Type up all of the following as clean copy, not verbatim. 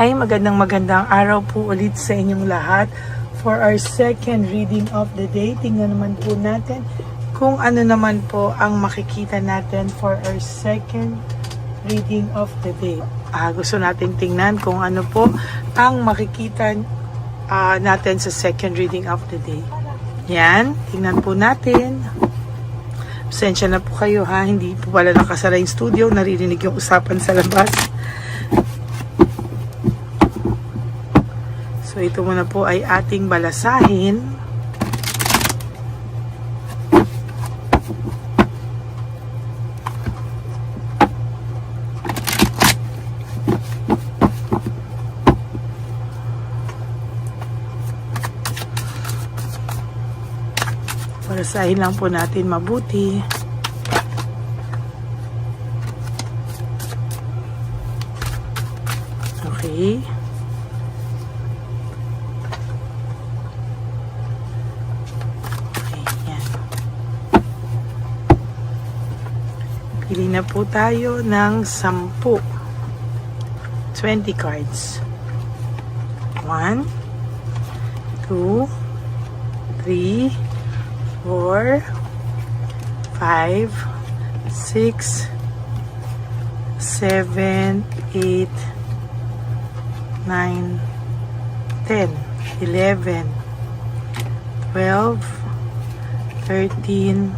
Hi, magandang araw po ulit sa inyong lahat. For our second reading of the day, tingnan naman po natin kung ano naman po ang makikita natin for our second reading of the day. Gusto natin tingnan kung ano po ang makikita natin sa second reading of the day. Yan, tingnan po natin. Pasensya na po kayo ha, hindi po pala nakasara yung studio, naririnig yung usapan sa labas. So ito muna po ay ating balasahin. Balasahin lang po natin mabuti. Okay. Pili na po tayo ng 10. 20 cards. 1, 2, 3, 4, 5, 6, 7, 8, 9, 10, 11, 12, 13,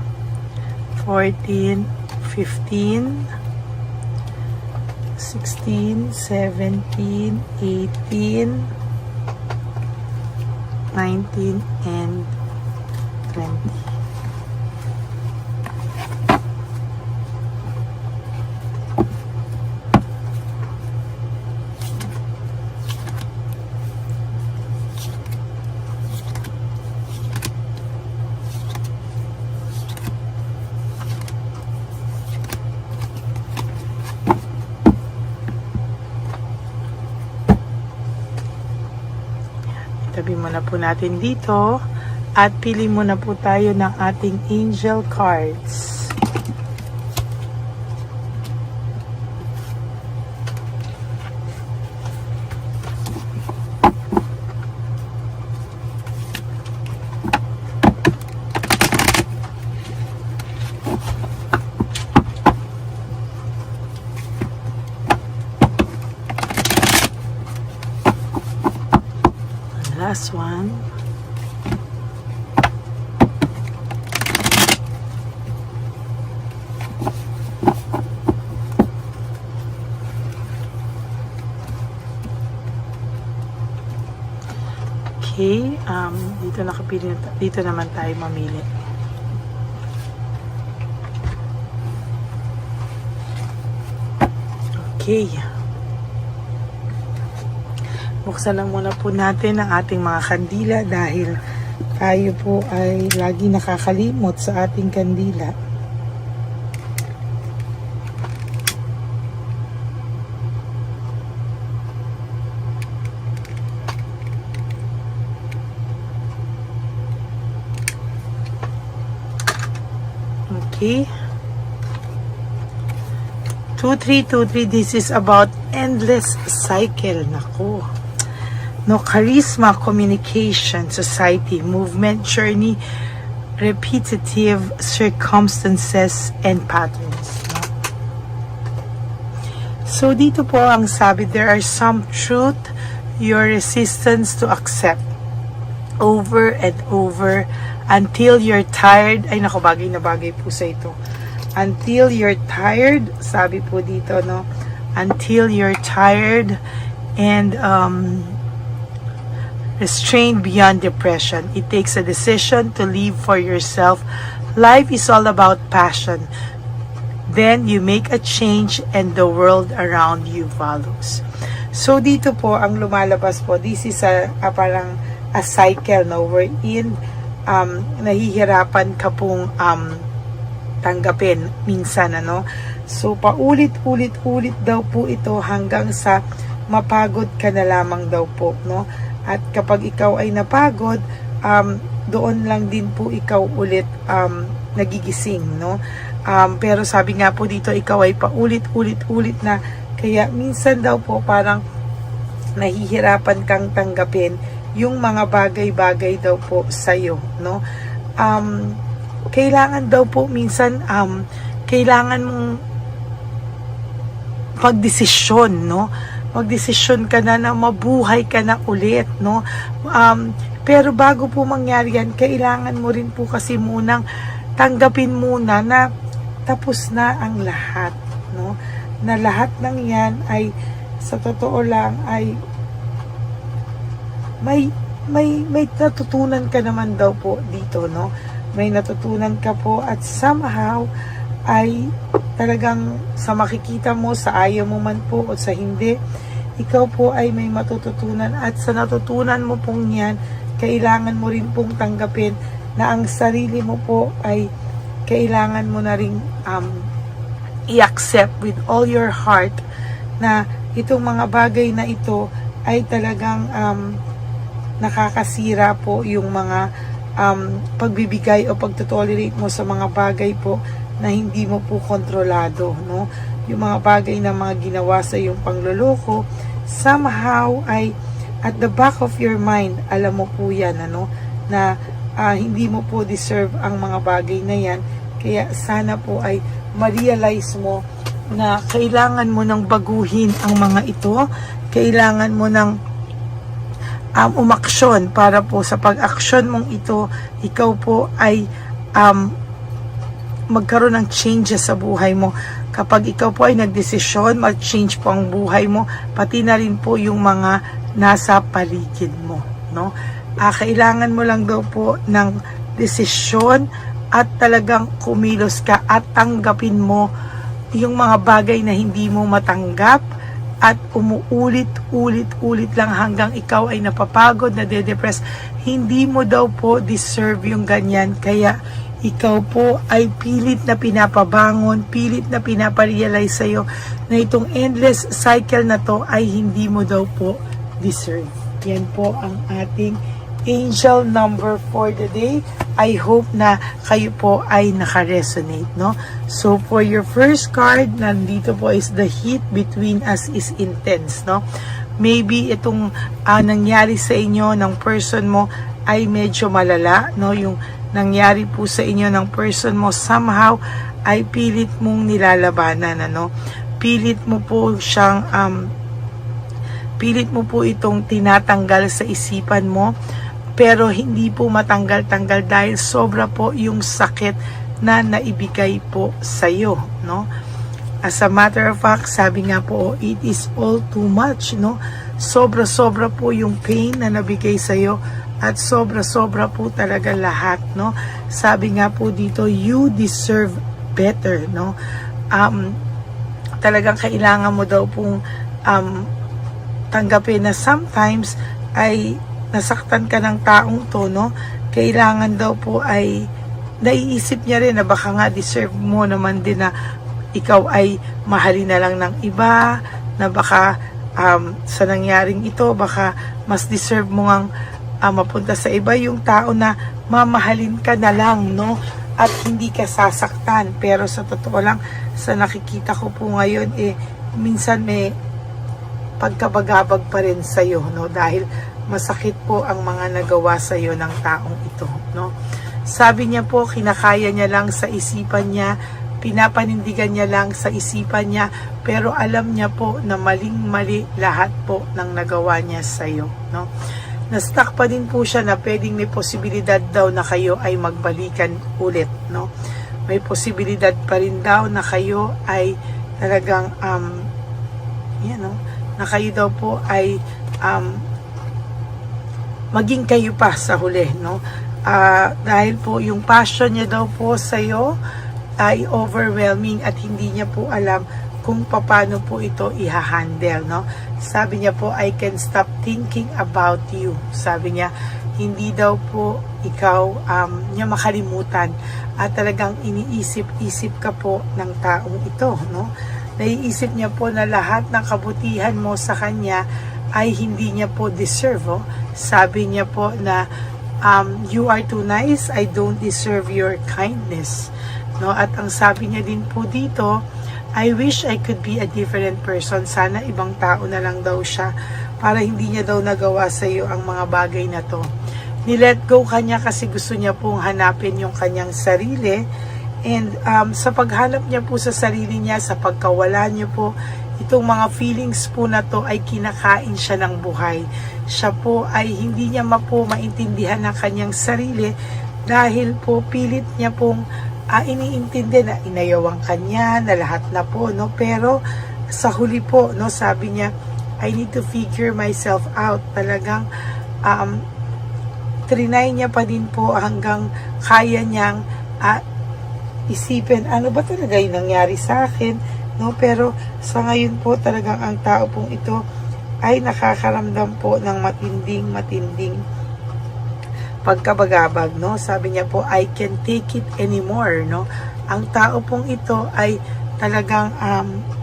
14, 15, 16, 17, 18, 19, and 20. Tabi muna po natin dito at pili muna po tayo ng ating angel cards. Last one. Okay, dito nakapili na, dito naman tayo mamili. Okay. Buksan lang muna po natin ang ating mga kandila dahil tayo po ay lagi nakakalimot sa ating kandila. Okay. 2323, this is about endless cycle. Naku. No, charisma, communication, society, movement, journey, repetitive circumstances, and patterns. No? So, dito po ang sabi, there are some truth, your resistance to accept over and over until you're tired. Ay, naku, bagay na bagay po sa ito. Until you're tired, sabi po dito, no? Until you're tired and, restrained beyond depression. It takes a decision to live for yourself. Life is all about passion. Then you make a change and the world around you follows. So dito po ang lumalabas po, this is parang a cycle, no, wherein nahihirapan ka pong tanggapin minsan, ano. So paulit-ulit daw po ito hanggang sa mapagod ka na lamang daw po, no. At kapag ikaw ay napagod, doon lang din po ikaw ulit nagigising, no? Pero sabi nga po dito, ikaw ay paulit-ulit na, kaya minsan daw po parang nahihirapan kang tanggapin yung mga bagay-bagay daw po sa'yo, no? Kailangan daw po minsan, kailangan mong magdesisyon, no? Magdesisyon ka na mabuhay ka na ulit, no? Pero bago po mangyari yan, kailangan mo rin po kasi munang tanggapin muna na tapos na ang lahat, no? Na lahat ng yan ay sa totoo lang ay may natutunan ka naman daw po dito, no? May natutunan ka po at somehow ay talagang sa makikita mo, sa ayaw mo man po o sa hindi, ikaw po ay may matututunan at sa natutunan mo pong yan, kailangan mo rin pong tanggapin na ang sarili mo po ay kailangan mo na rin i-accept with all your heart na itong mga bagay na ito ay talagang nakakasira po yung mga pagbibigay o pagtotolerate mo sa mga bagay po na hindi mo po kontrolado, no? Yung mga bagay na mga ginawa sa yung pangloloko, somehow ay at the back of your mind, alam mo po yan, ano, na hindi mo po deserve ang mga bagay na yan. Kaya sana po ay ma-realize mo na kailangan mo nang baguhin ang mga ito, kailangan mo nang umaksyon para po sa pag-aksyon mong ito, ikaw po ay magkaroon ng changes sa buhay mo. Kapag ikaw po ay nagdesisyon, mag-change po ang buhay mo, pati na rin po yung mga nasa paligid mo, no? Kailangan mo lang daw po ng desisyon at talagang kumilos ka at tanggapin mo yung mga bagay na hindi mo matanggap at umuulit-ulit lang hanggang ikaw ay napapagod, nade-depress. Hindi mo daw po deserve yung ganyan. Kaya ikaw po ay pilit na pinapabangon, pilit na pinaparealize sa'yo na itong endless cycle na to ay hindi mo daw po deserve. Yan po ang ating angel number for the day. I hope na kayo po ay naka-resonate, no? So, for your first card, nandito po is the heat between us is intense, no? Maybe itong nangyari sa inyo ng person mo ay medyo malala, no? Yung nangyari po sa inyo ng person mo, somehow ay pilit mong nilalabanan, ano? Pilit mo po siyang, pilit mo po itong tinatanggal sa isipan mo, pero hindi po matanggal-tanggal dahil sobra po yung sakit na naibigay po sa iyo, no? As a matter of fact, sabi nga po, it is all too much, no? Sobra-sobra po yung pain na nabigay sa iyo at sobra-sobra po talaga lahat, no? Sabi nga po dito, you deserve better, no? Talagang kailangan mo daw pong tanggapin na sometimes ay nasaktan ka ng taong to, no? Kailangan daw po ay naiisip niya rin na baka nga deserve mo naman din na ikaw ay mahalin na lang ng iba, na baka sa nangyaring ito, baka mas deserve mo ngang mapunta sa iba, yung tao na mamahalin ka na lang, no? At hindi ka sasaktan. Pero sa totoo lang, sa nakikita ko po ngayon, minsan may pagkabagabag pa rin sa'yo, no? Dahil masakit po ang mga nagawa sa iyo ng taong ito, no? Sabi niya po, kinakaya niya lang sa isipan niya, pinapanindigan niya lang sa isipan niya, pero alam niya po na maling-mali lahat po ng nagawa niya sa iyo, no? Na-stuck pa din po siya na pwedeng may posibilidad daw na kayo ay magbalikan ulit, no? May posibilidad pa rin daw na kayo ay talagang na kayo daw po ay maging kayo pa sa huli, no? Dahil po yung passion niya daw po sa iyo ay overwhelming at hindi niya po alam kung paano po ito i-handle, no? Sabi niya po, I can stop thinking about you. Sabi niya, hindi daw po ikaw niya makalimutan at talagang iniisip-isip ka po ng taong ito, no? Naiisip niya po na lahat ng kabutihan mo sa kanya ay hindi niya po deserve, oh. Sabi niya po na you are too nice, I don't deserve your kindness, no? At ang sabi niya din po dito, I wish I could be a different person. Sana ibang tao na lang daw siya para hindi niya daw nagawa sa iyo ang mga bagay na to. Nilet go kanya kasi gusto niya pong hanapin yung kanyang sarili. And sa paghanap niya po sa sarili niya, sa pagkawala niya po, itong mga feelings po na to ay kinakain siya ng buhay. Siya po ay hindi niya maintindihan ng kanyang sarili dahil po pilit niya pong iniintindi na inayawang kanya, na lahat na po, no? Pero sa huli po, no, sabi niya, I need to figure myself out. Talagang trinay niya pa din po hanggang kaya niyang isipin, ano ba talaga yung nangyari sa akin, no? Pero sa ngayon po talagang ang tao pong ito ay nakakaramdam po ng matinding pagkabagabag, no? Sabi niya po, I can't take it anymore, no? Ang tao pong ito ay talagang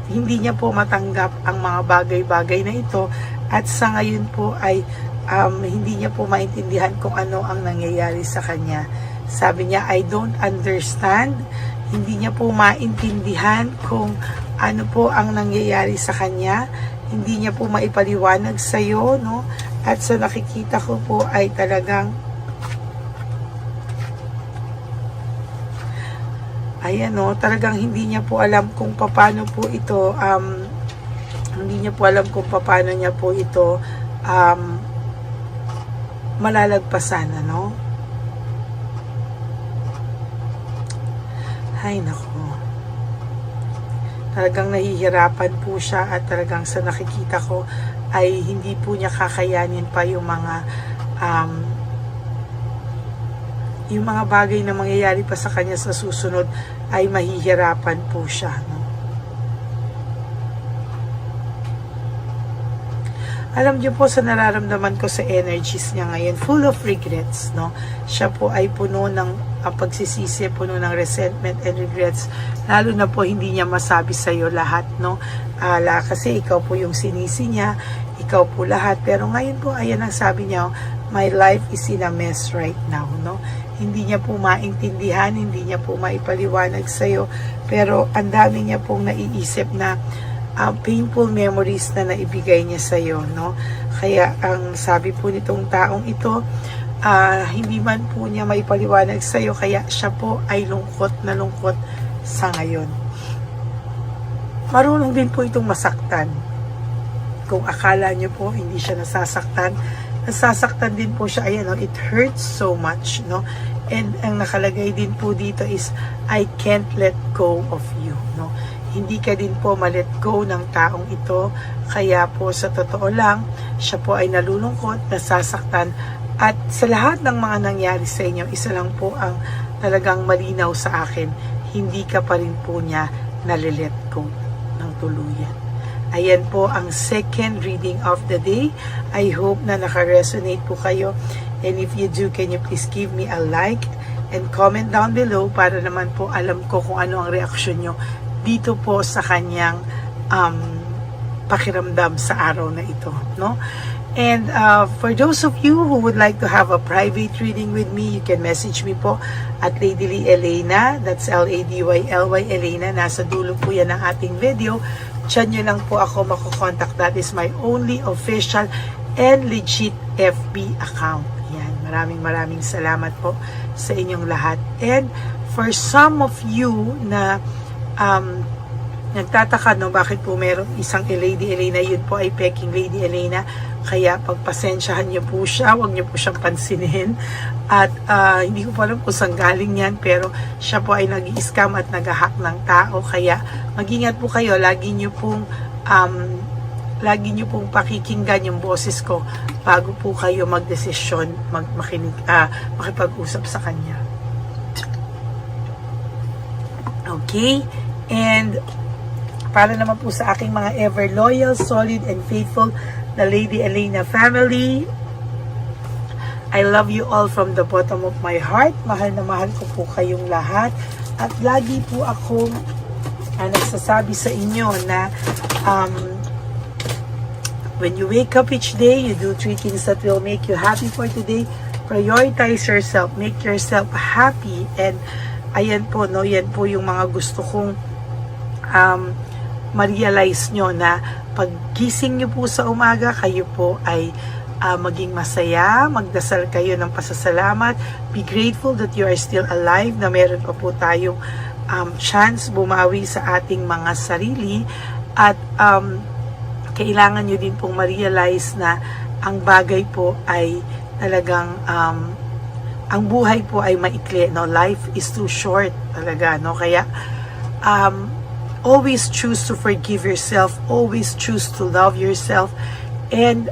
hindi niya po matanggap ang mga bagay-bagay na ito, at sa ngayon po ay hindi niya po maintindihan kung ano ang nangyayari sa kanya. Sabi niya, I don't understand. Hindi niya po maintindihan kung ano po ang nangyayari sa kanya. Hindi niya po maipaliwanag sa iyo, no? At sa nakikita ko po ay talagang ayan, no, talagang hindi niya po alam kung paano po ito hindi niya po alam kung paano niya po ito malalagpasan, ano? Ay, nako. Talagang nahihirapan po siya, at talagang sa nakikita ko ay hindi po niya kakayanin pa yung mga bagay na mangyayari pa sa kanya sa susunod, ay mahihirapan po siya, no? Alam niyo po, sa nararamdaman ko sa energies niya ngayon, full of regrets, no? Siya po ay puno ng pagsisisi, puno ng resentment and regrets, lalo na po hindi niya masabi sa iyo lahat, no? Kasi ikaw po yung sinisi niya, ikaw po lahat. Pero ngayon po, ayan ang sabi niya, my life is in a mess right now, no? Hindi niya po maintindihan, hindi niya po maipaliwanag sa iyo, pero ang dami niya pong naiisip na painful memories na naibigay niya sa iyo, no? Kaya ang sabi po nitong taong ito, hindi man po niya maipaliwanag sa iyo, kaya siya po ay lungkot na lungkot sa ngayon. Marunong din po itong masaktan. Kung akala niyo po hindi siya nasasaktan din po siya. Ayan, no? It hurts so much, no? And ang nakalagay din po dito is, I can't let go of you, no? Hindi ka din po ma-let go ng taong ito. Kaya po sa totoo lang, siya po ay nalulungkot, nasasaktan, at sa lahat ng mga nangyari sa inyo, isa lang po ang talagang malinaw sa akin, hindi ka pa rin po niya nalilet go ng tuluyan. Ayan po ang second reading of the day. I hope na naka-resonate po kayo. And if you do, can you please give me a like and comment down below para naman po alam ko kung ano ang reaksyon nyo dito po sa kanyang pakiramdam sa araw na ito, no? And for those of you who would like to have a private reading with me, you can message me po at Lady Lee Elena. That's LADYLY Elena. Nasa dulo po yan ng ating video. Diyan nyo lang po ako makukontak. That is my only official and legit FB account. Yan. Maraming salamat po sa inyong lahat. And for some of you na nagtataka, no, bakit po meron isang Lady Elena, yun po ay peking Lady Elena. Kaya pagpasensyahan niyo po siya, huwag niyo po siyang pansinin. At hindi ko pa alam kung saan galing yan, pero siya po ay nag-i-scam at nag-hack ng tao. Kaya mag-ingat po kayo, lagi niyo pong pakikinggan yung boses ko bago po kayo magdesisyon, makipag-usap sa kanya. Okay? And para naman po sa aking mga ever loyal, solid, and faithful na Lady Elena family, I love you all from the bottom of my heart. Mahal na mahal ko po kayong lahat. At lagi po akong nagsasabi sa inyo na when you wake up each day, you do 3 things that will make you happy for today. Prioritize yourself. Make yourself happy. And ayan po, no, yan po yung mga gusto kong ma-realize nyo na paggising nyo po sa umaga, kayo po ay maging masaya, magdasal kayo ng pasasalamat, be grateful that you are still alive, na meron pa po tayong chance bumawi sa ating mga sarili, at kailangan nyo din pong ma-realize na ang bagay po ay talagang ang buhay po ay maikli, no? Life is too short talaga, no? Kaya always choose to forgive yourself, always choose to love yourself, and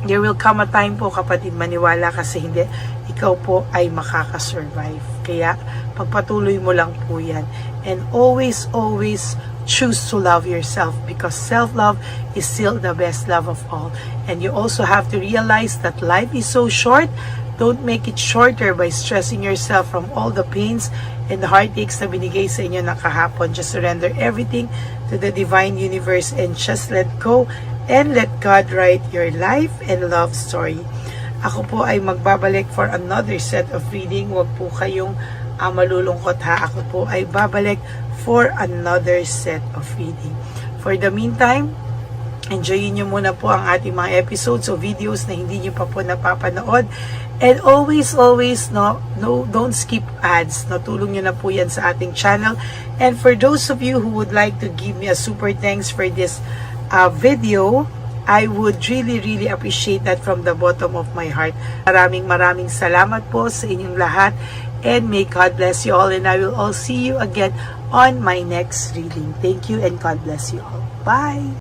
there will come a time po, kapatid, maniwala kasi hindi, ikaw po ay makakasurvive. Kaya pagpatuloy mo lang po yan, and always choose to love yourself, because self-love is still the best love of all. And you also have to realize that life is so short. Don't make it shorter by stressing yourself from all the pains and the heartaches na binigay sa inyo na kahapon. Just surrender everything to the divine universe and just let go and let God write your life and love story. Ako po ay magbabalik for another set of reading. Huwag po kayong malulungkot, ha. Ako po ay babalik for another set of reading. For the meantime, enjoyin nyo muna po ang ating mga episodes o videos na hindi nyo pa po napapanood. And always, no, don't skip ads. No, tulong nyo na po yan sa ating channel. And for those of you who would like to give me a super thanks for this video, I would really appreciate that from the bottom of my heart. Maraming salamat po sa inyong lahat. And may God bless you all. And I will all see you again on my next reading. Thank you and God bless you all. Bye!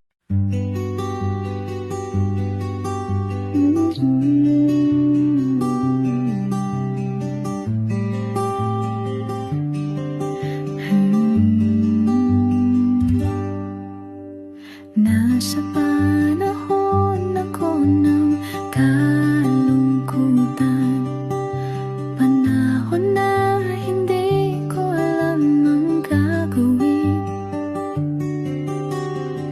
Nasa panahon ako ng kalungkutan, panahon na hindi ko alam ang gagawin.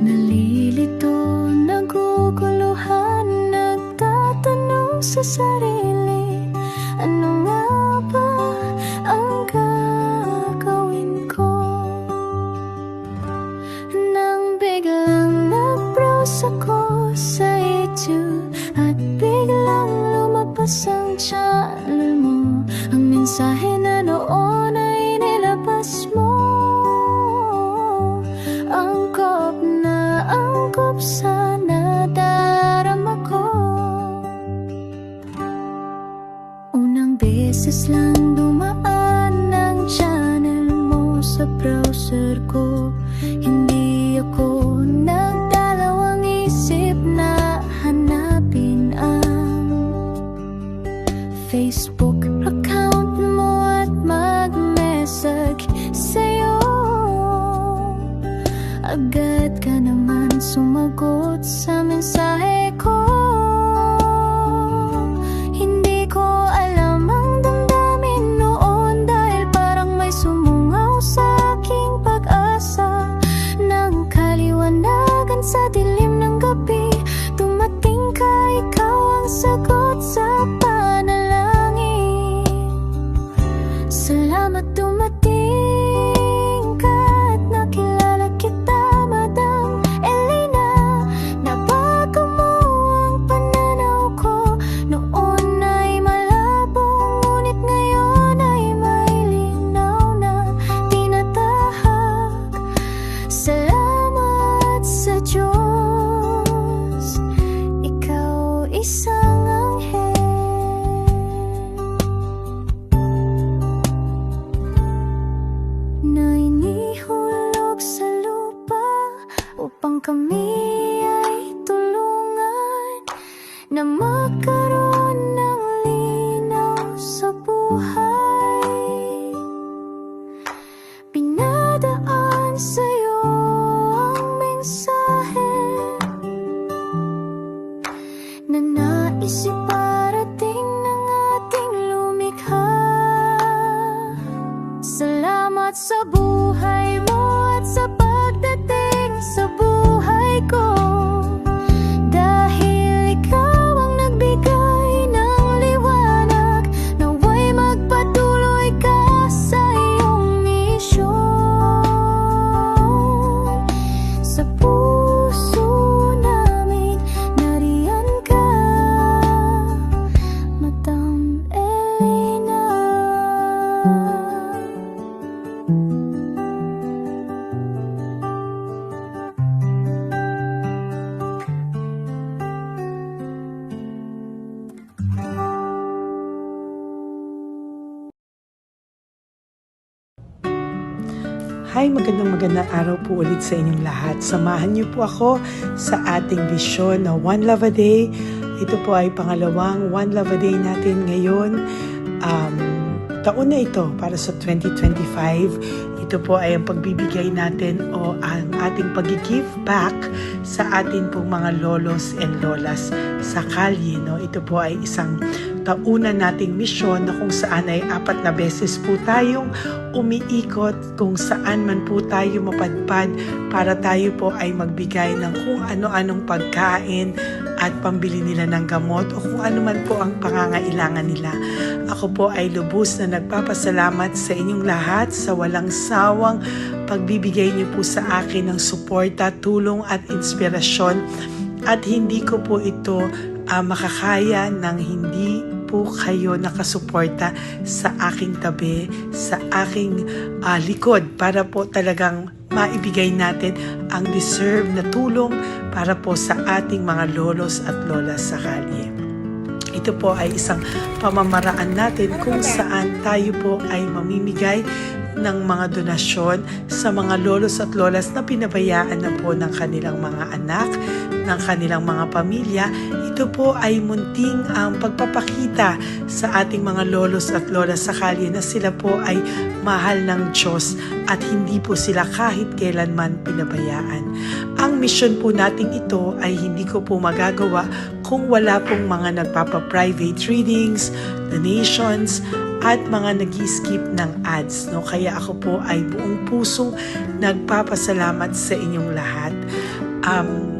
Nalilito, naguguluhan, nagtatanong sa sarili, ano nga ba ang gagawin ko? Nang biglang nag-browse ako sa YouTube at biglang lumabas ang channel mo, ang mensahe na noon ay nilabas mo. Angkop sa nadarama ko. Unang beses lang dumaan ang channel mo sa browser ko, hindi ako nagdalawang isip na hanapin ang Facebook account mo at mag-message sa'yo. Agad ka naman sumagot sa mensahe ko. Hindi ko alam ang damdamin noon, dahil parang may sumungaw sa aking pag-asa. Nang kaliwanagan sa dilim ng gabi, dumating ka, ikaw ang sagot sa panalangin. Salamat dumating ka at nakilala kita, Madam Elena. Nabago mo ang pananaw ko, noon ay malabo, ngunit ngayon ay may linaw na tinatahak. Salamat sa Diyos, ikaw isang anghel na inihulog sa lupa upang kami ay tulungan na magkaroon ng linaw sa buhay. Pinadaan sa'yo ang mensahe na nais iparating ng ating lumikha. Salamat sa buhay mo at sa pagdating sa buhay ko, dahil ikaw ang nagbigay ng liwanag, naway magpatuloy ka sa iyong misyon. Hi, magandang araw po ulit sa inyong lahat. Samahan niyo po ako sa ating vision na One Love a Day. Ito po ay pangalawang One Love a Day natin ngayon. Taon na ito para sa 2025. Ito po ay ang pagbibigay natin o ang ating pag-give back sa atin pong mga lolos and lolas sa kalye. No? Ito po ay isang taunan nating misyon na kung saan ay 4 na beses po tayong umiikot kung saan man po tayo mapadpad para tayo po ay magbigay ng kung ano-anong pagkain at pambili nila ng gamot o kung ano man po ang pangangailangan nila. Ako po ay lubos na nagpapasalamat sa inyong lahat sa walang sawang pagbibigay niyo po sa akin ng suporta, tulong at inspirasyon, at hindi ko po ito makakaya ng hindi po kayo nakasuporta sa aking tabi, sa aking likod para po talagang maibigay natin ang deserve na tulong para po sa ating mga lolos at lolas sa kalye. Ito po ay isang pamamaraan natin kung saan tayo po ay mamimigay ng mga donasyon sa mga lolos at lolas na pinabayaan na po ng kanilang mga anak, ng kanilang mga pamilya. Ito po ay munting ang pagpapakita sa ating mga lolos at lolas sa kalye na sila po ay mahal ng Diyos at hindi po sila kahit kailanman pinabayaan. Ang mission po nating ito ay hindi ko po magagawa kung wala pong mga nagpapa-private readings, donations, at mga nag-skip ng ads. No? Kaya ako po ay buong pusong nagpapasalamat sa inyong lahat.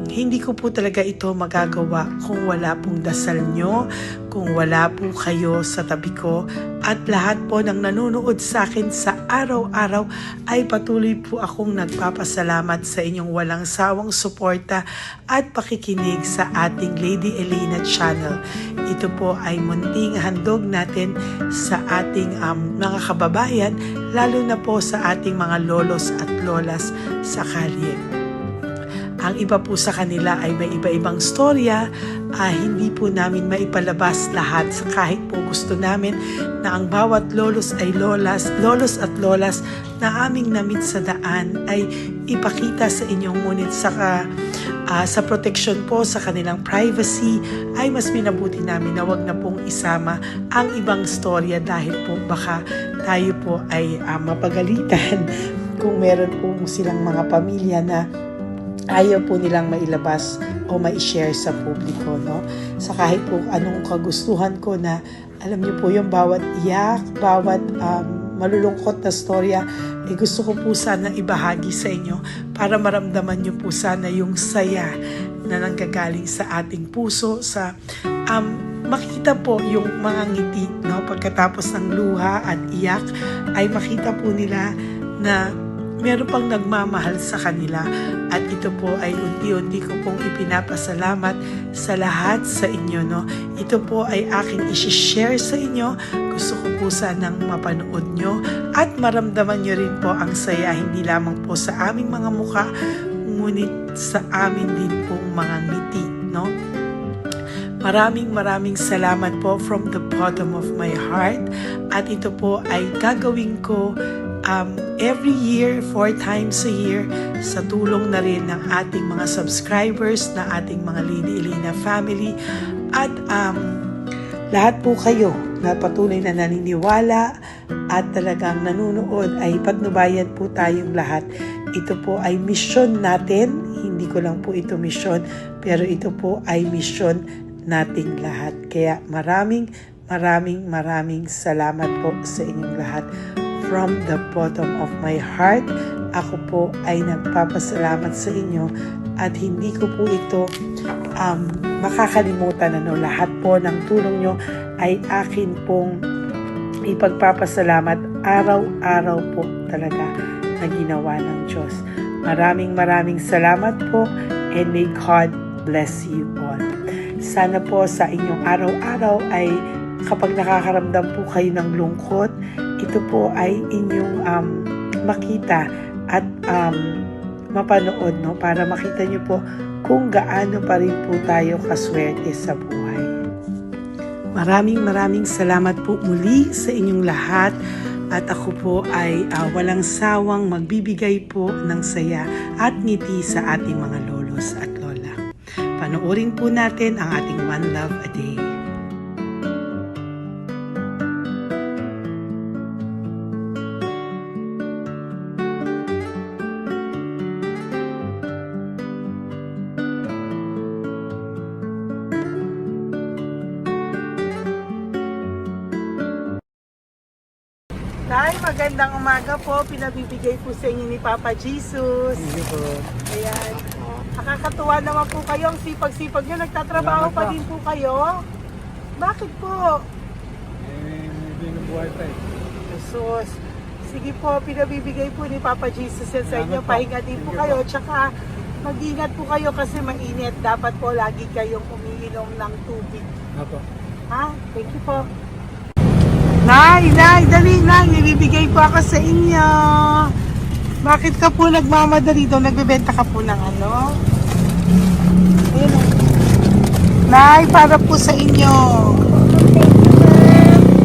Hindi ko po talaga ito magagawa kung wala pong dasal nyo, kung wala po kayo sa tabi ko, at lahat po ng nanonood sa akin sa araw-araw ay patuloy po akong nagpapasalamat sa inyong walang sawang suporta at pakikinig sa ating Lady Elena channel. Ito po ay munting handog natin sa ating mga kababayan, lalo na po sa ating mga lolos at lolas sa kalye. Ang iba po sa kanila ay may iba-ibang storya, hindi po namin maipalabas lahat kahit po gusto namin na ang bawat lolos at lolas na aming namit sa daan ay ipakita sa inyong, ngunit sa protection po sa kanilang privacy ay mas minabuti namin na wag na pong isama ang ibang storya dahil po baka tayo po ay mapagalitan kung meron po silang mga pamilya na ayaw po nilang mailabas o ma-share sa publiko, no? Sa kahit po anong kagustuhan ko na, alam niyo po yung bawat iyak, bawat malulungkot na storya, gusto ko po sana ibahagi sa inyo para maramdaman niyo po sana yung saya na nanggagaling sa ating puso, sa makita po yung mga ngiti, no? Pagkatapos ng luha at iyak ay makita po nila na meron pang nagmamahal sa kanila, at ito po ay unti-unti ko pong ipinapasalamat sa lahat sa inyo, no? Ito po ay aking isi-share sa inyo. Gusto ko po sanang mapanood nyo at maramdaman nyo rin po ang saya, hindi lamang po sa aming mga muka, ngunit sa amin din pong mga ngiti, no? Maraming salamat po from the bottom of my heart, at ito po ay gagawin ko every year, 4 times a year, sa tulong na rin ng ating mga subscribers, na ating mga Lady Elena family, at lahat po kayo na patuloy na naniniwala at talagang nanonood, ay patnubayan po tayong lahat. Ito po ay mission natin, hindi ko lang po ito mission, pero ito po ay mission nating lahat. Kaya maraming salamat po sa inyong lahat. From the bottom of my heart, ako po ay nagpapasalamat sa inyo, at hindi ko po ito makakalimutan. Lahat po ng tulong nyo ay akin pong ipagpapasalamat araw-araw po talaga na ginawa ng Diyos. Maraming salamat po, and may God bless you all. Sana po sa inyong araw-araw ay kapag nakakaramdam po kayo ng lungkot, ito po ay inyong makita at mapanood, no? Para makita nyo po kung gaano pa rin po tayo kaswerte sa buhay. Maraming salamat po muli sa inyong lahat. At ako po ay walang sawang magbibigay po ng saya at ngiti sa ating mga lolos at lola. Panoorin po natin ang ating One Love a Day. Nay, magandang umaga po. Pinabibigay po sa inyo ni Papa Jesus. Hindi po. Ayan. Nakakatuwa naman po kayo. Ang sipag-sipag nyo. Nagtatrabaho Salamat pa po. din po kayo. Bakit po? Hindi na buhay pa eh. Jesus. Sige po, pinabibigay po ni Papa Jesus yan sa Salamat inyo. po. Pahinga din po Thank you kayo. po. Tsaka mag-ingat po kayo kasi mainit. Dapat po lagi kayong umiinom ng tubig. Opo. Ha? Thank you po. Nay, dali na. Nilibigay po ako sa inyo. Bakit ka po nagmamadali daw? Nagbebenta ka po ng ano? Ayun. Nay, para po sa inyo.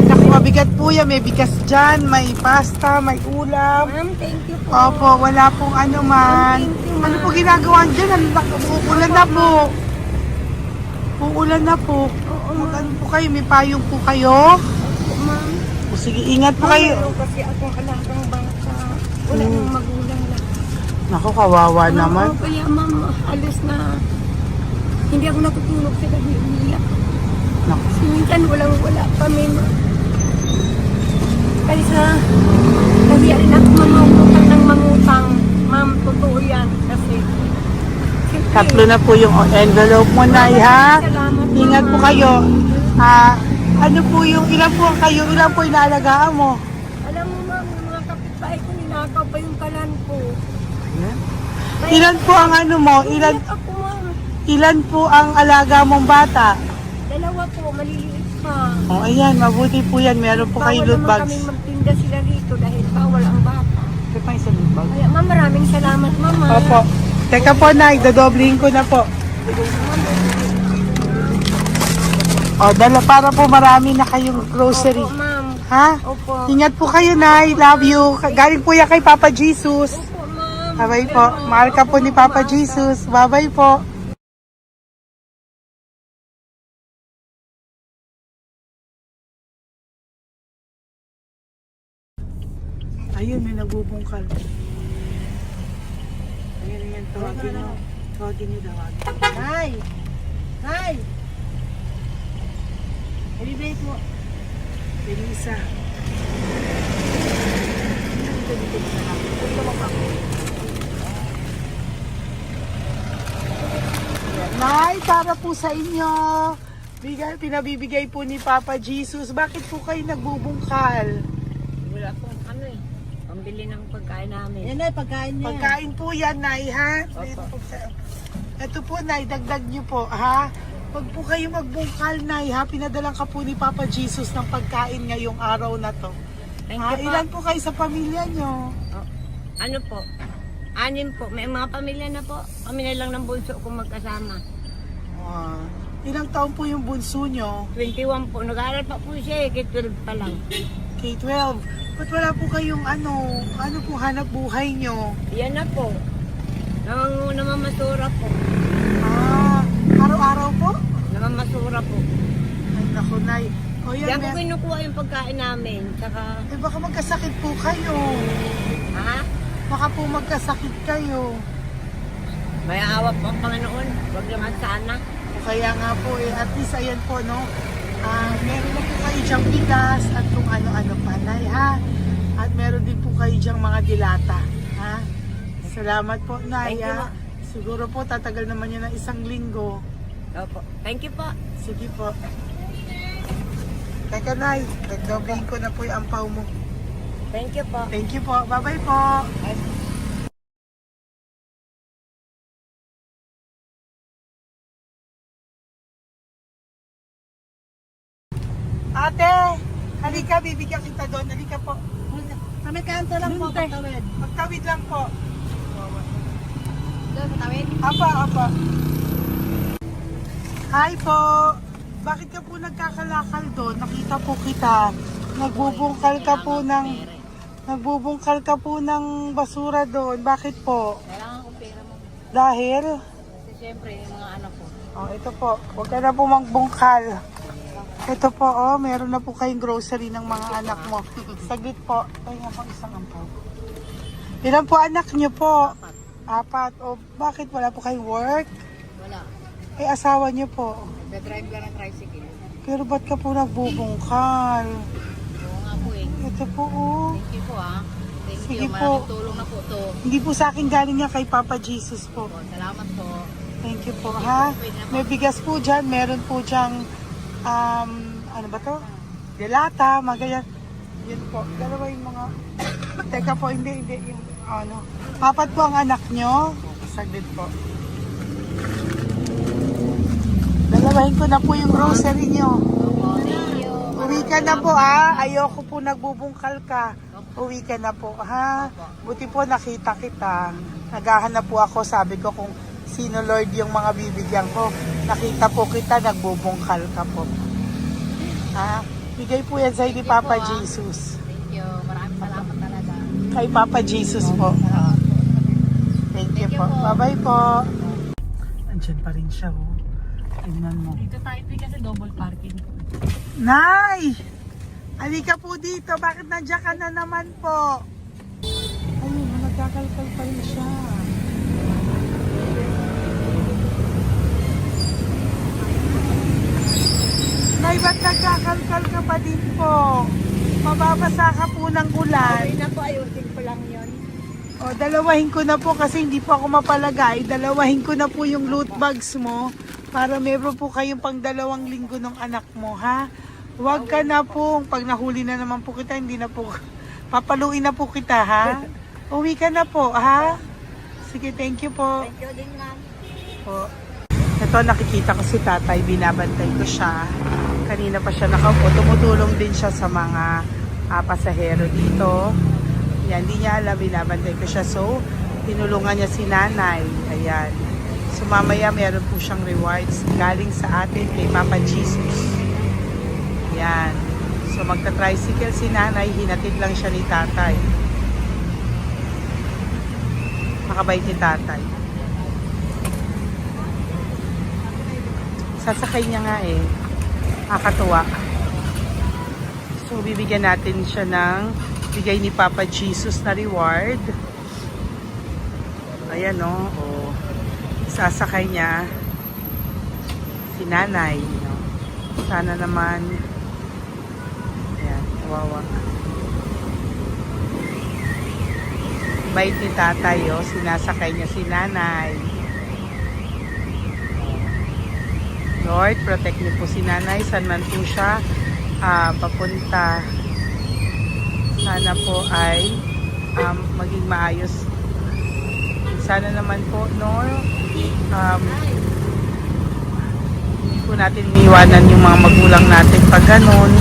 Naku, mabigat po yan. May bigas dyan, may pasta, may ulam. Ma'am, thank you po. Opo, wala pong ano man. Thank you, ma'am. Ano po ginagawa dyan? Uulan na po. Uulan na po. Mag-ano po kayo? May payong po kayo? Ma'am, O sige, ingat po kayo. meron kasi akong alagang bata. Wala nang magulang na. Naku, kawawa naman. Oo, kaya ma'am, alis na. Hindi ako natutulog sa gabi. Umiyak. Naku. Minsan wala kami. Kaysa, nahiya rin ako mamangutang ng mangutang. Ma'am, totoo yan. Kasi, siyempre, Tatlo na po yung envelope mo, Nay, ha? Salamat, Ingat po Mama. kayo. Ano po yung, ilan po kayo, ilan po inaalagaan mo? Alam mo ma'am, yung mga kapitbahay ko, ninakaw pa yung kalan ko. Ilan po ang ano mo? Umiyak ako ma'am. Ilan po ang alaga mong bata? Dalawa po, maliliit pa. O, ayan, mabuti po yan. Meron po kayo Bawal loot naman bags. kami magtinda sila rito dahil bawal ang bata. Ito pa yung sa loot bag. Kaya ma'am, maraming salamat mama. Opo. Teka po, Nay, dodoblihin ko na po. O, dala para po marami na kayong grocery. Opo ma'am. Ha? Opo. Ingat po kayo, Nay. Love you. Galing po yan kay Papa Jesus. Opo ma'am. Bye-bye po. Mahal ka po ni Papa Jesus. Bye-bye po. Ayun, may nagbubungkal. Ayun, tawagin niyo. Tawagin niyo daw. Hi! Hi! Ibibigay po. Yung isa. Nay, para po sa inyo. Pinabibigay po ni Papa Jesus. Bakit po kayo nagbubungkal? Wala po ano eh. Pambili ng pagkain namin. Yan ay pagkain niya. Pagkain po yan, Nay, ha? Ito po, Nay, dagdag niyo po, ha? Pag po kayo magbungkal, Nay, ha? Pinadalan ka po ni Papa Jesus ng pagkain ngayong araw na to. Thank Ha? you po. Ilan po kayo sa pamilya nyo? Ano po? 6 po. May mga pamilya na po. Kami na lang ng bunso kung magkasama. Ilang taon po yung bunso nyo? 21 po. Nag-aaral pa po siya eh. 12 pa lang. K-12. Ba't wala po kayong ano po hanap buhay nyo? Yan na po. Namamasura po. Araw-araw po? Namamasura po. Ay, naku, Nay. O yan, Diyan ko kinukuha yung pagkain namin. Tsaka, baka magkasakit po kayo. ha? Baka po magkasakit kayo. May awa po ang Panginoon. Huwag naman sana. O kaya nga po at least ayan po, no? Meron na po kayo diyang bigas at kung ano-ano pa, Nay, ha? At meron din po kayo diyang mga dilata, ha? Salamat po, Nay, Thank you, ha? Siguro po, tatagal naman yun ng 1 linggo. Opo. Thank you po. Sige po. Teka, Nay, nagdobling ko na po yung ampaw mo. Thank you po. Thank you po. Bye-bye po. Ate, halika, bibigyan kita doon. Halika po. Kami kanto lang po, pagtawid. Magtawid lang po. Doon sa tawid? Apa. Hi po. Bakit ka po nagkakalakal doon? Nakita po kita. Nagbubungkal ka po ng basura doon. Bakit po? Kailangan ko pera mo. Dahil? Kasi siyempre, yung mga anak ko. Oh, ito po. Huwag ka na po magbungkal. Ito po, oh, meron na po kayong grocery ng mga anak mo. Saglit po. Ay, ako isang ampaw. Ilan po anak niyo po? Apat. O, bakit wala po kayong work? Wala. Eh, asawa niyo po. Nagdadrive lang ng tricycle. Pero ba't ka po nagbubungkal? Oo nga po eh. Ito po, oh. Thank you po ah. Thank Sige you. po. Malaking tulong na po to. Hindi po sa akin galing niya kay Papa Jesus po. Po, salamat po. Thank you po, ha? May bigas po dyan. Meron po dyang, ano ba to? Delata, mga ganyan. Yun po. Dalawa yung mga... Teka po, hindi. Yung, ano. Apat po ang anak nyo. Saglit po. Dalawahin ko na po yung grocery nyo. Thank you. Uwi ka na po, ha? Ayoko po nagbubungkal ka. Uwi ka na po, ha? Buti po nakita kita. Naghahanap po ako, sabi ko kung sino Lord yung mga bibigyan ko. Nakita po kita, nagbubungkal ka po. Ha? Bigay po yan sa ni Papa Jesus. Thank you. Maraming salamat talaga. Kay Papa Jesus po. Thank you po. Bye-bye po. Andyan pa rin siya, oh. Tingnan mo. Dito tayo kasi double parking. Nay! Halika po dito. Bakit nandiyan ka na naman po? Ayun, nagkakalkal pa rin siya. Nay, ba't nagkakalkal ka pa din po? Mababasa ka po ng ulan. Ay na po, ayusin ko lang yun. O, dalawahin ko na po kasi hindi po ako mapalagay. Dalawahin ko na po yung loot bags mo para meron po kayong pang 2 linggo ng anak mo, ha? Huwag ka na po. Pag nahuli na naman po kita, hindi na po, papaluin na po kita, ha? Uwi ka na po, ha? Sige, thank you po. Thank you din, ma'am. Po. Ito, nakikita ko si tatay, binabantay ko siya. Kanina pa siya nakaupo. Tumutulong din siya sa mga pasahero dito. Yan, hindi niya alam, binabantay ko siya. So, tinulungan niya si nanay. Ayan. So, mamaya meron po siyang rewards galing sa atin kay Papa Jesus. Ayan. So, magta-tricycle si nanay. Hinatid lang siya ni tatay. Makabait ni tatay. Sasakay niya nga eh. Nakakatuwa. So, bibigyan natin siya ng bigay ni Papa Jesus na reward. Ayan o. Oh. Sasakay niya si nanay. No? Sana naman. Ayan. Kawawa. Bait ni tatay o. Sinasakay niya si nanay. Lord, protect niyo po si nanay. Saan man po siya papunta. Sana po ay maging maayos. Sana naman po, no? Hindi po natin iniwanan yung mga magulang natin pag ganun.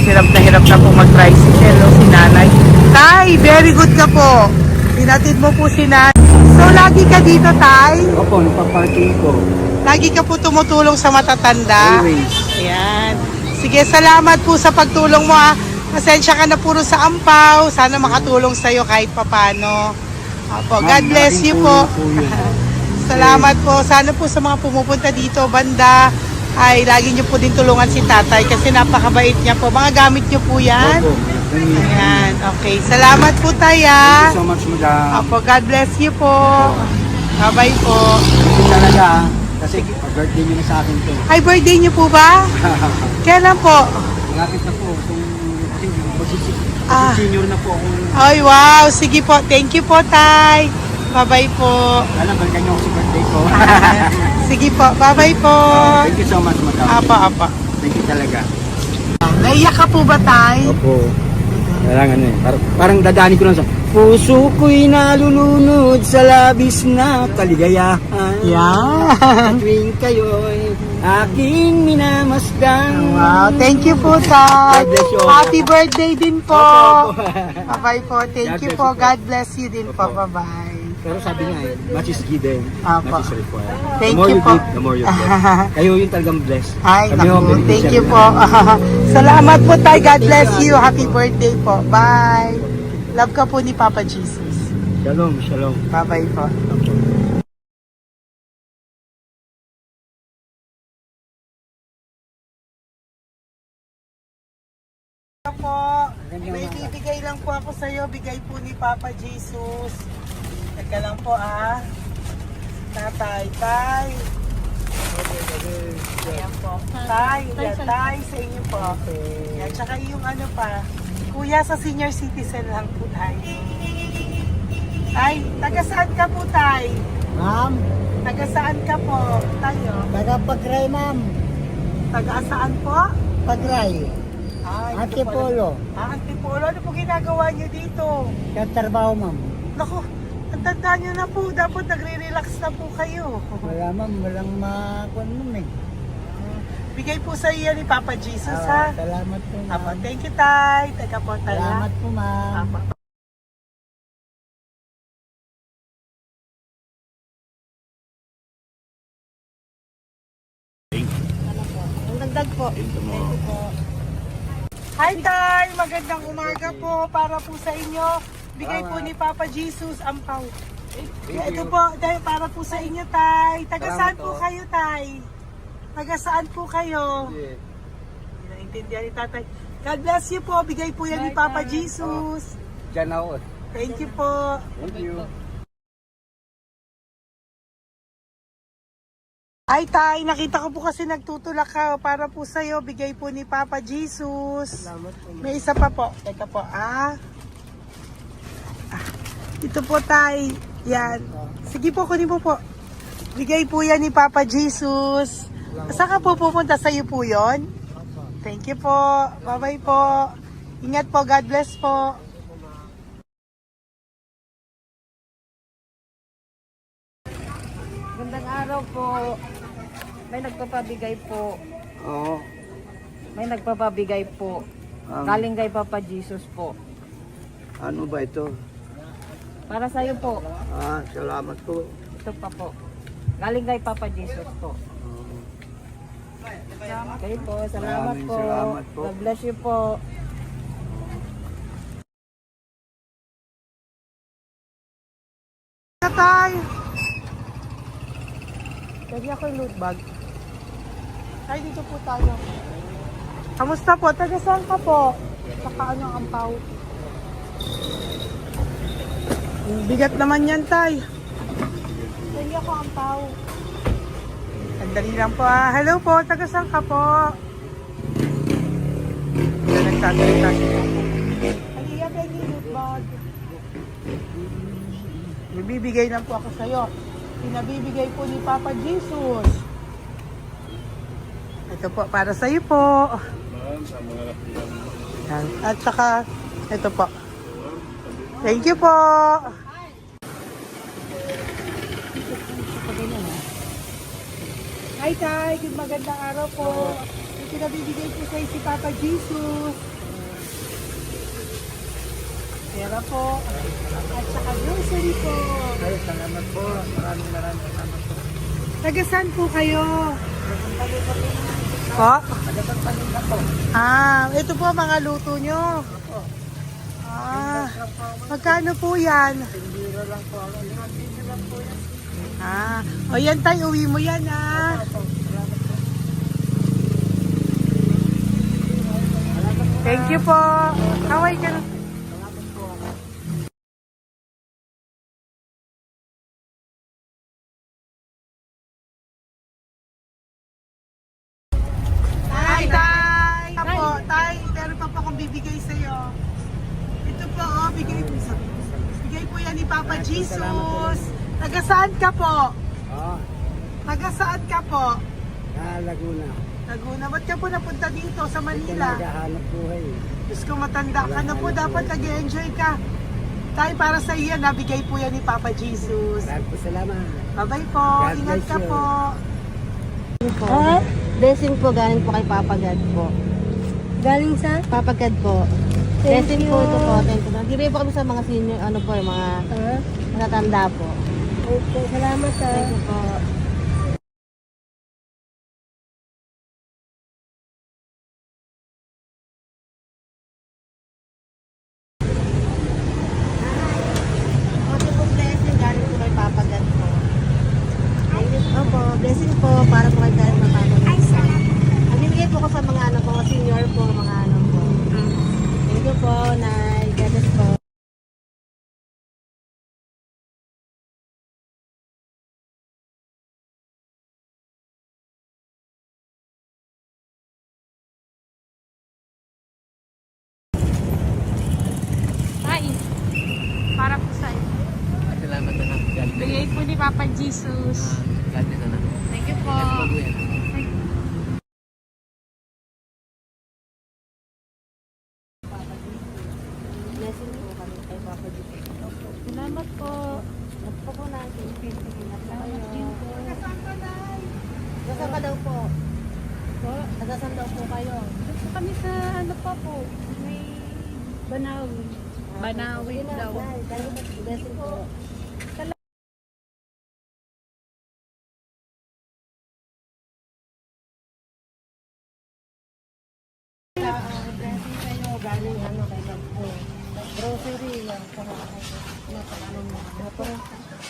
Hirap na po mag-tricycle, no? Si nanay. Tay, very good ka po. Hinatid mo po si nanay. So, lagi ka dito, Tay? Opo, nagpa-parking ko. Lagi ka po tumutulong sa matatanda. Always. Ayan. Sige, salamat po sa pagtulong mo, ha. Pasensya ka na puro sa ampaw. Sana makatulong sa'yo kahit papano. Opo, God Ma'am, bless you malaking po. tulong po yun. Salamat po. Sana po sa mga pumupunta dito, banda, ay lagi niyo po din tulungan si tatay kasi napakabait niya po. Mga gamit niyo po yan. Opo. Ayan, okay. Salamat po, Taya. Thank you so much, madam. Opo, God bless you po. Bye-bye po. Ito talaga, kasi birthday niyo na sa akin to. Ay, birthday niyo po ba? Kailan po? Malapit na po. Kung Ah. senior na po ako. Ay, wow. Sige po. Thank you po, Tay. Bye-bye po. Alam, balikan niyo ako sa birthday ko. Sige po. Bye-bye po. Thank you so much, madam. Apa. Thank you talaga. Naiyak ka po ba, Tay? Opo. Parang parang dadaanin ko lang sa puso ko'y nalulunod sa labis na kaligayahan. Yan. Tuwing kayo'y aking minamasdan. Wow. Thank you po, Tay. God bless you. Happy birthday din po. Opo. Bye-bye po. Thank God you bless po. you po. God bless you din po. Opo. Bye-bye. Pero sabi nga much is given, Apo. much is required. Thank the more you you po. give, the more you bless. Kayo yung talagang blessed. Ay, Kami ho, naku, thank beneficiary you na. po. Salamat po tayo. God bless you. Happy birthday po. Bye. Love ka po ni Papa Jesus. Shalom, shalom. Bye-bye po. Po, may bibigay lang po ako sa iyo, bigay po ni Papa Jesus. Teka lang po Tatay, tay. Ayan po. Tay, yan, tay sa inyo po. Yan, tsaka yung ano pa. Kuya, sa senior citizen lang po tayo. Tay, taga saan ka po, tay? Ma'am, Taga saan ka po, tayo? taga Pagray, ma'am. Taga saan po? Pagray. Ay, Antipolo. Antipolo, ano po ginagawa niyo dito? Katrabaho, ma'am. Naku, ang tanda nyo na po, dapat nagre-relax na po kayo. Wala, ma'am. Walang makuan, ma'am, eh. Bigay po sa iyo ni Papa Jesus, ha? Salamat po, ma'am. Apo, thank you, tay. Teka po, tay, ha? Salamat po, ma'am. Apo. Ang dagdag po. Hi, tay! Magandang umaga po para po sa inyo. Bigay po ni Papa Jesus ang pau. Ito po, tay, para po sa inyo, tay. Taga saan po kayo, tay? Taga saan po kayo? Hindi naintindihan ni tatay. God bless you po. Bigay po yan ni Papa Jesus. Diyan ako. Thank you po. Thank you. Ay, tay, nakita ko po kasi nagtutulak ka para po sa'yo. Bigay po ni Papa Jesus. May isa pa po. Teka po, Ito po, tay. Yan. Sige po, kunin mo po. Bigay po yan ni Papa Jesus. Saan ka po pupunta? Sa'yo po yon? Thank you po. Bye-bye po. Ingat po. God bless po. Gandang araw po. May nagpapabigay po. Oo. May nagpapabigay po. Galing kay Papa Jesus po. Ano ba ito? Para sa'yo po. Salamat po. Ito pa po. Galing kay Papa Jesus po. Okay po. Salamat Maraming po. salamat po. God bless you po. Tay! Pwede ako yung loot bag. Ay, dito po tayo. Kamusta po? Taga saan ka po? Saka ano ang ampaw? Bigat naman yan, tay. Pwede ako ampaw. Sandali lang po, Hello po, taga saan ka po? Yan, nagsasalita siya. Halika, pwede yung loot bag. Bibigay lang po ako sa'yo. Pinabibigay po ni Papa Jesus. Ito po, para sa'yo po. Yan. At saka, ito po. Thank you po. Hi, Tay. Good magandang araw po. Yung pinabibigay po sa'yo si Papa Jesus. Pera po. At saka grocery po. Ay, salamat po. Maraming salamat po. Taga saan po kayo? Po? Ito po mga luto nyo. Magkano po yan? Biro lang po. Biro lang po yan. O yan tayo, uwi mo yan Thank you po. Kaway ka na. Tay! Tay, meron pa po akong bibigay sa'yo. Ito po, bigay po yan ni Papa Jesus. Taga saan ka po? Taga saan ka po? Laguna. Laguna. Ba't ka po napunta dito sa Manila? Naghahanap buhay. Diyos ko, matanda ka na po. Dapat nag-enjoy ka. Tay, para sa iyo, nabigay po yan ni Papa Jesus. Maraming po salamat. Bye-bye po. God Ingat bless ka you. po. Blessing po galing po kay Papa God po. Galing sa? Papa God po. Blessing po ito po. Thank you. Bibigay po kami sa mga senior, ano po, yung mga matatanda po. Okay, salamat Thank you po. Okay po, blessing. Galing po kay Papa God po. Thank you po. Blessing po para po kay Papa God. Ay, salamat. Ang bibigay po ko sa mga ano po, senior po, mga ano po. Thank you po, Nay. God bless po. Para po sa iyo. Salamat na lang. Bigay po ni Papa Jesus. God bless na. Thank you po. Blessing po kami kay Papa God. Salamat po. Ito po natin. Salamat din po. Nasaan ka daw po? Nasaan daw po kayo? Gusto kami sa ano pa po. May Banawi. Banawi daw. Blessing po. Blessing kayo. Galing ano kay God po. Grocery. Yan.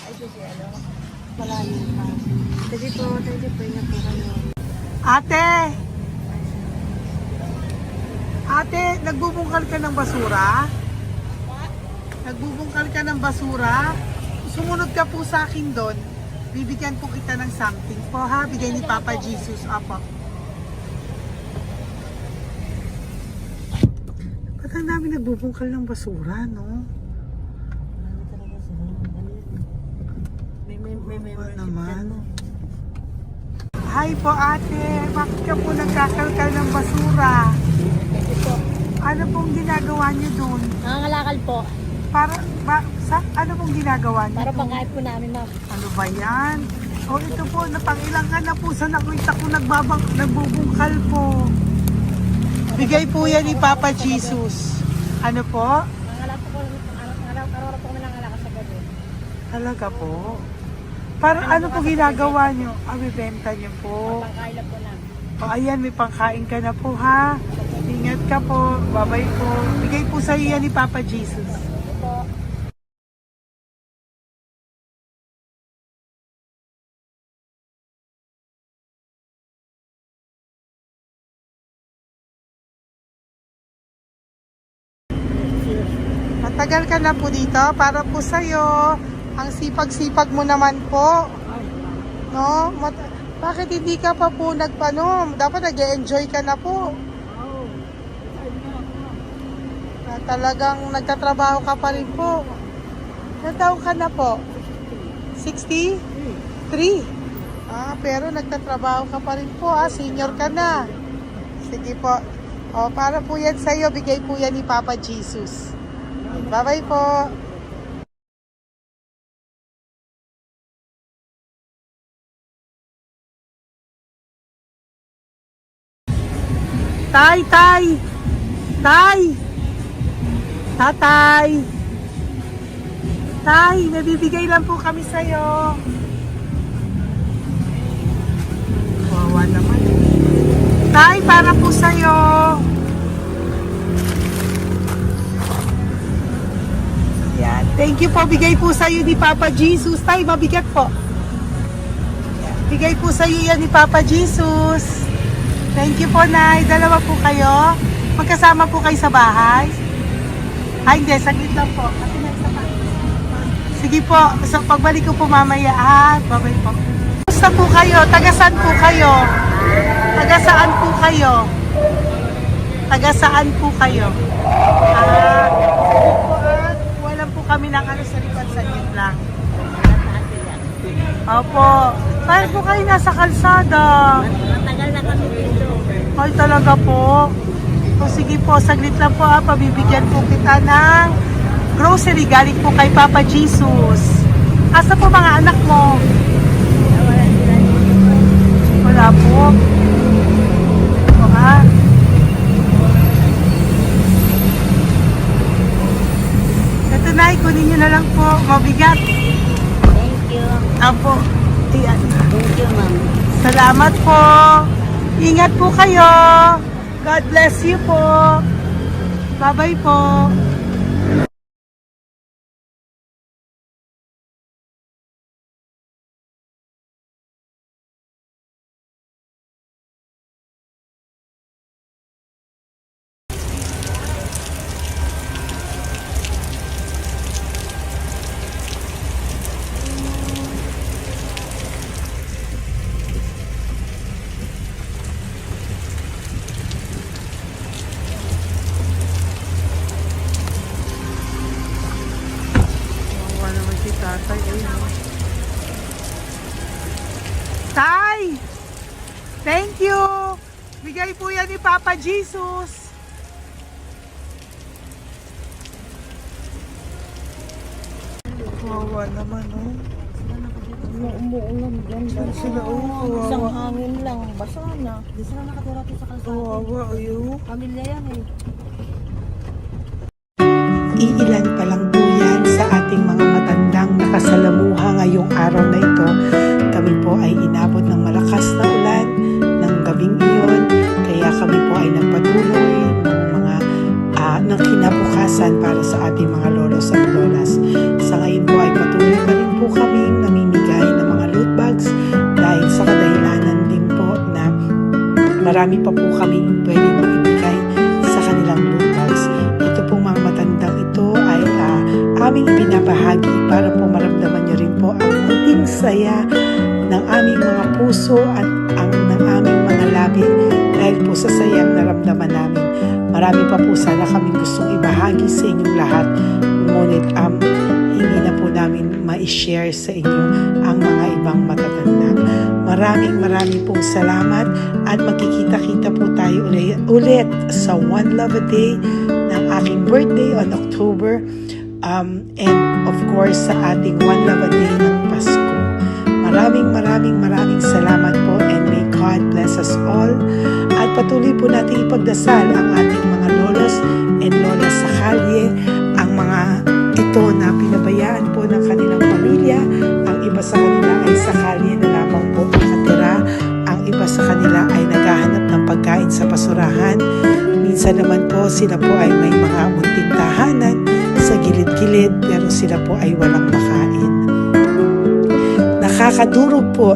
Ay, kasi ano. Malalim pa. Sige po. Thank you po. Ingat po kayo. Ate! Ate, nagbubungkal ka ng basura? Nagbubungkal ka ng basura? Sumunod ka po sa akin doon. Bibigyan po kita ng something po ha. Bigay ni Papa Jesus. Apo. Ba't ang dami nagbubungkal ng basura, no? May Oo membership naman. dyan, no? Hi po ate, bakit ka po nagkakalkal ng basura? Ano pong ginagawa niyo doon? Nangangalakal po. Ano pong ginagawa niyo Para doon? pangkait po namin, ma'am. Ano ba yan? O ito po, napangilang ka na po sa nakita ko nagbubungkal po. Bigay po yan ni Papa Jesus. Ano po? Nangangalak po araw-araw po kami nangangalakal sa gabi. Talaga po? Para ano po ginagawa niyo? Bibenta niyo po. Pangkain lang po namin. O ayan, may pangkain ka na po ha. Ingat ka po. Bye-bye po. Bigay po sa iyo yan ni Papa Jesus. Matagal ka na po dito para po sa iyo. Ang sipag-sipag mo naman po. No? Bakit hindi ka pa po nagpano? Dapat nag-enjoy ka na po. Talagang nagtatrabaho ka pa rin po. Ilang taon ka na po? 63? Pero nagtatrabaho ka pa rin po. Senior ka na. Sige po. Para po yan sa'yo. Bigay po yan ni Papa Jesus. Bye-bye po. Tay! Tatay! Tay, nabibigay lang po kami sa'yo. Wawa naman. Tay, para po sa'yo. Yan. Thank you po. Bigay po sa'yo ni Papa Jesus. Tay, mabigat po. Yan. Bigay po sa'yo yan ni Papa Jesus. Thank you po, Nay. Dalawa po kayo. Magkasama po kayo sa bahay. Ay, hindi. Saglit lang po. Kasi nasa bahay. Sige po. So, pagbalik ko po mamaya. Bye-bye po. Gusto po kayo? Taga-saan po kayo? Taga-saan po kayo? Taga-saan po kayo? Sige po. Wala po kami ng ano sa likod. Saglit lang. Opo. Bakit po kayo nasa kalsada? Matagal na kami dito. Ay, talaga po. O sige po, saglit lang po pabibigyan po kita ng grocery galing po kay Papa Jesus. Asa po mga anak mo? Wala po. O ha? Sige po. na lang po. Mabigat. Thank you. Apo. Ayan. Thank you, ma'am. Salamat po. Ingat po kayo. God bless you po. Bye-bye po. Wawa naman si tatay. Tay! Thank you! Bigay po yan ni Papa Jesus. Wawa naman, oh. Umuulan dyan. Sila, oh. Isang Wawa. hangin lang. Basa na. Di sila nakatira dito sa kalsada. Wawa, oh. Pamilya yan eh. Iilan pa lang po yan sa ating mga matandang nakasalamuha ngayong araw na ito. Kami po ay inabot ng malakas na ulan ng gabing iyon. Kaya kami po ay nagpatuloy ng kinabukasan para sa ating mga lolos at lolas. Sa ngayon po ay patuloy pa rin po kami namimigay ng mga loot bags dahil sa kadahilanan din po na marami pa po kami pwedeng ibigay sa kanilang loot bags. Ito pong mga matandang ito ay aming binabahagi para po maramdaman nyo rin po ang munting saya ng aming mga puso at ng aming mga labi dahil po sa sayang naramdaman namin. Marami pa po sana kami gustong ibahagi sa inyong lahat, ngunit hindi na po namin ma-share sa inyo ang mga ibang matatanda. Maraming pong salamat at magkikita-kita po tayo ulit sa One Love a Day ng aking birthday on October and of course sa ating One Love a Day ng Pasko. Maraming salamat po and may God bless us all. At patuloy po natin ipagdasal ang ating mga lolos and lolas sa kalye, ang mga ito na pinabayaan po ng kanilang pamilya. Ang iba sa kanila ay sa kalye na lamang po nakatira. Ang iba sa kanila ay naghahanap ng pagkain sa basurahan. Minsan naman po sila po ay may mga munting tahanan sa gilid-gilid pero sila po ay walang makain. Nakakadurog po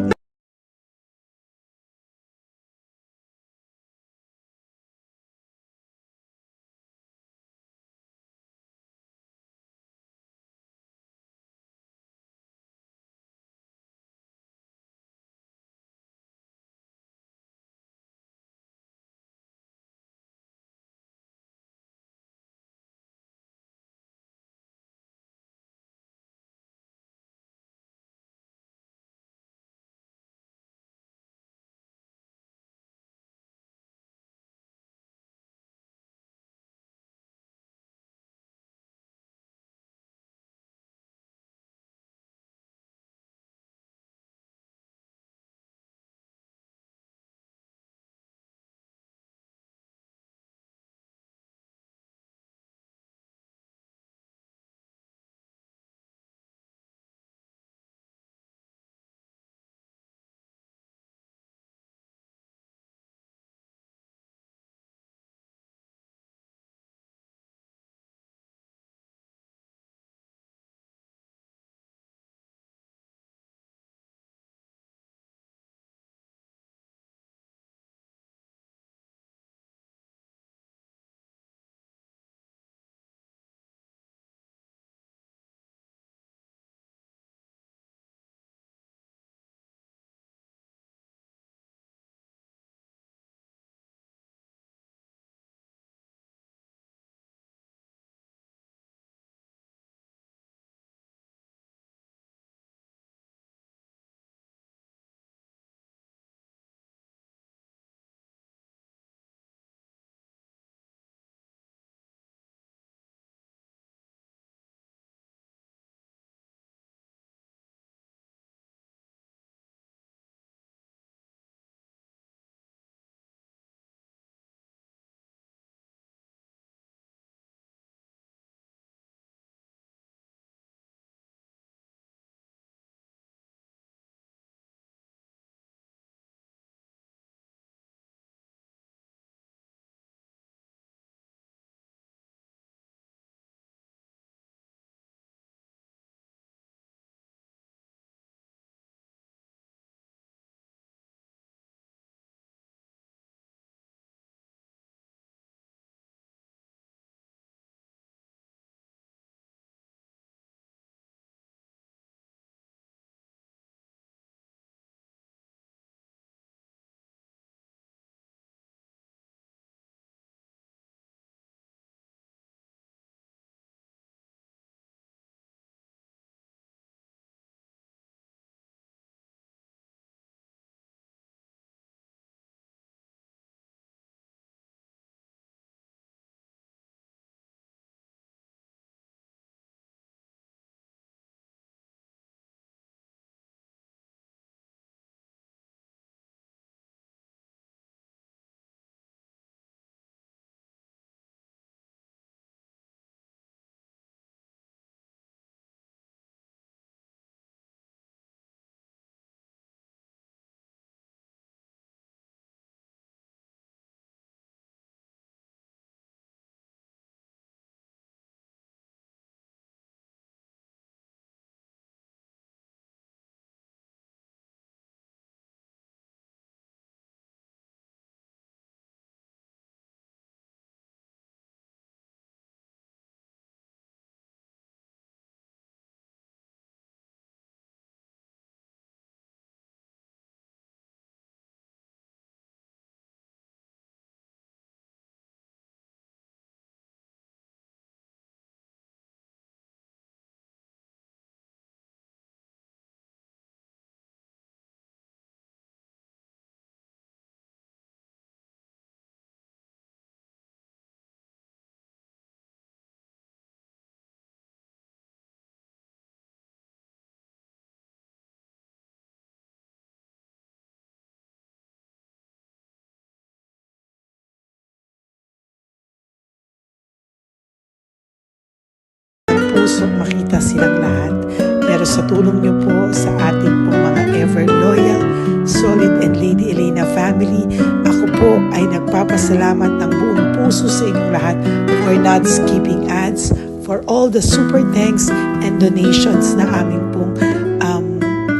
gustong makita silang lahat. Pero sa tulong niyo po sa ating pong mga ever loyal, solid and Lady Elena family, ako po ay nagpapasalamat ng buong puso sa inyong lahat for not skipping ads, for all the super thanks and donations na aming pong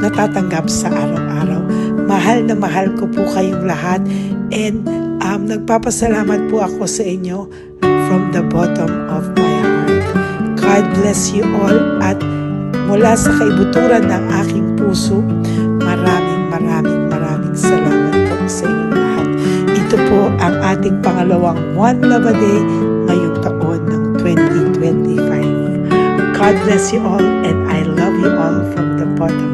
natatanggap sa araw-araw. Mahal na mahal ko po kayong lahat, and nagpapasalamat po ako sa inyo from the bottom of my heart. God bless you all, at mula sa kaibuturan ng aking puso, maraming salamat po sa inyong lahat. Ito po ang ating pangalawang One Love a Day ngayong taon ng 2025. God bless you all, and I love you all from the bottom